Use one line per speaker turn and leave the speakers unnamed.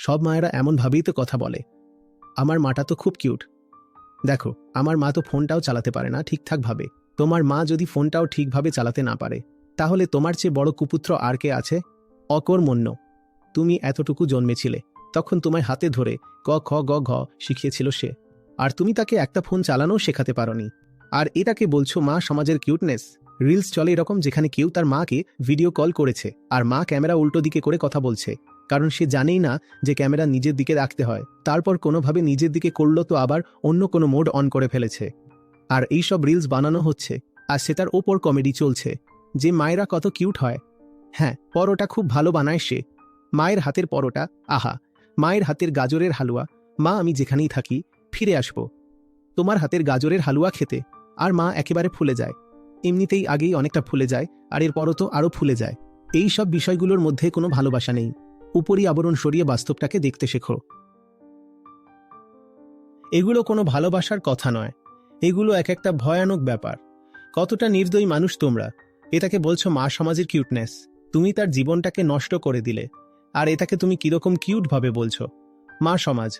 সব মায়েরা এমনভাবেই তো কথা বলে। আমার মাটা তো খুব কিউট। দেখো, আমার মা তো ফোনটাও চালাতে পারে না ঠিকঠাকভাবে। তোমার মা যদি ফোনটাও ঠিকভাবে চালাতে না পারে, তাহলে তোমার চেয়ে বড় কুপুত্র আর কে আছে? অকর্মণ্য। তুমি এতটুকু জন্মেছিলে, তখন তোমায় হাতে ধরে ক খ গ ঘ শিখিয়েছিল সে, আর তুমি তাকে একটা ফোন চালানোও শেখাতে পারোনি। আর এটাকে বলছো মা সমাজের কিউটনেস? রিলস চলে এরকম যেখানে কেউ তার মাকে ভিডিও কল করেছে আর মা ক্যামেরা উল্টো দিকে করে কথা বলছে, কারণ সে জানেই না যে ক্যামেরা নিজের দিকে রাখতে হয়। তারপর কোনোভাবে নিজের দিকে করলো তো আবার অন্য কোনো মোড অন করে ফেলেছে, আর এইসব রিলস বানানো হচ্ছে, আর সেটার ওপর কমেডি চলছে যে মায়েরা কত কিউট হয়। হ্যাঁ, পরোটা খুব ভালো বানায় সে। মায়ের হাতের পরোটা, আহা! মায়ের হাতের গাজরের হালুয়া। মা, আমি যেখানেই থাকি ফিরে আসব তোমার হাতের গাজরের হালুয়া খেতে। আর মা একেবারে ফুলে যায়, এমনিতেই আগেই অনেকটা ফুলে যায়, আর এরপরও তো আরও ফুলে যায়। এই সব বিষয়গুলোর মধ্যে কোনো ভালোবাসা নেই। উপরই আবরণ সরিয়ে বাস্তবটাকে দেখতে শেখো। এগুলো কোনো ভালোবাসার কথা নয়, এগুলো এক একটা ভয়ানক ব্যাপার। কতটা নির্দয়ী মানুষ তোমরা! এটাকে বলছো মা সমাজের কিউটনেস? তুমি তার জীবনটাকে নষ্ট করে দিলে, আর এটাকে তুমি কিরকম কিউট ভাবে বলছো? মা সমাজ